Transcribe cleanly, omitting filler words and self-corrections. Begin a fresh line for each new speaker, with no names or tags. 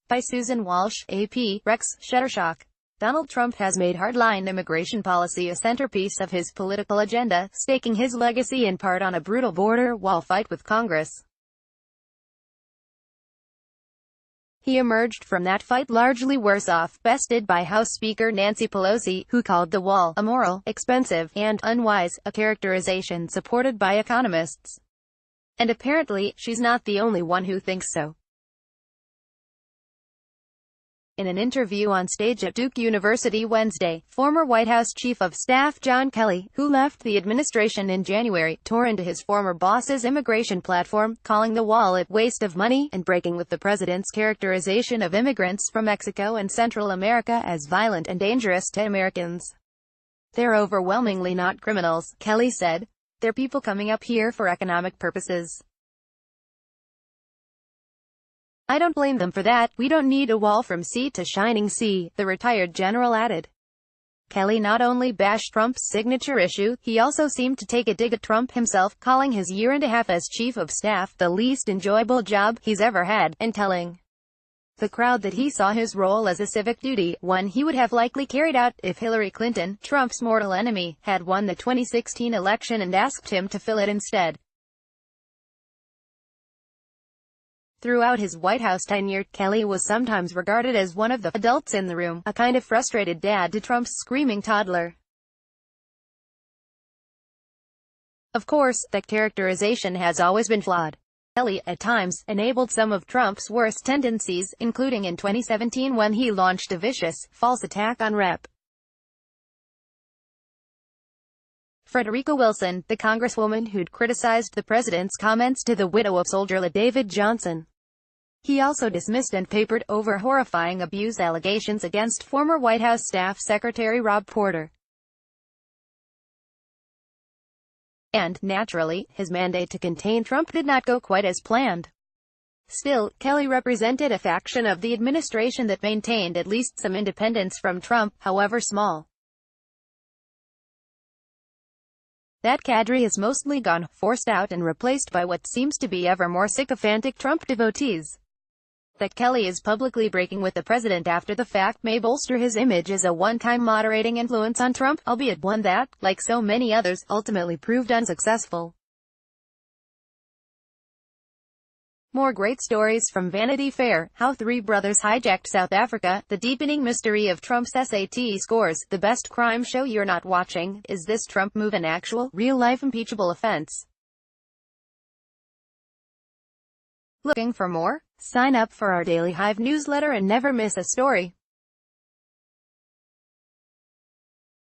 By Susan Walsh, AP, Rex, Shutterstock. Donald Trump has made hardline immigration policy a centerpiece of his political agenda, staking his legacy in part on a brutal border wall fight with Congress. He emerged from that fight largely worse off, bested by House Speaker Nancy Pelosi, who called the wall immoral, expensive, and unwise, a characterization supported by economists. And apparently, she's not the only one who thinks so. In an interview on stage at Duke University Wednesday, former White House Chief of Staff John Kelly, who left the administration in January, tore into his former boss's immigration platform, calling the wall a waste of money, and breaking with the president's characterization of immigrants from Mexico and Central America as violent and dangerous to Americans. "They're overwhelmingly not criminals," Kelly said. "They're people coming up here for economic purposes. I don't blame them for that. We don't need a wall from sea to shining sea," the retired general added. Kelly not only bashed Trump's signature issue, he also seemed to take a dig at Trump himself, calling his year and a half as chief of staff the least enjoyable job he's ever had, and telling the crowd that he saw his role as a civic duty, one he would have likely carried out if Hillary Clinton, Trump's mortal enemy, had won the 2016 election and asked him to fill it instead. Throughout his White House tenure, Kelly was sometimes regarded as one of the adults in the room, a kind of frustrated dad to Trump's screaming toddler. Of course, that characterization has always been flawed. Kelly, at times, enabled some of Trump's worst tendencies, including in 2017 when he launched a vicious, false attack on Rep. Frederica Wilson, the congresswoman who'd criticized the president's comments to the widow of soldier David Johnson. He also dismissed and papered over horrifying abuse allegations against former White House Staff Secretary Rob Porter. And, naturally, his mandate to contain Trump did not go quite as planned. Still, Kelly represented a faction of the administration that maintained at least some independence from Trump, however small. That cadre is mostly gone, forced out and replaced by what seems to be ever more sycophantic Trump devotees. That Kelly is publicly breaking with the president after the fact may bolster his image as a one-time moderating influence on Trump, albeit one that, like so many others, ultimately proved unsuccessful. More great stories from Vanity Fair: How Three Brothers Hijacked South Africa, The Deepening Mystery of Trump's SAT Scores, The Best Crime Show You're Not Watching, Is This Trump Move an Actual, Real-Life Impeachable Offense? Looking for more? Sign up for our Daily Hive newsletter and never miss a story.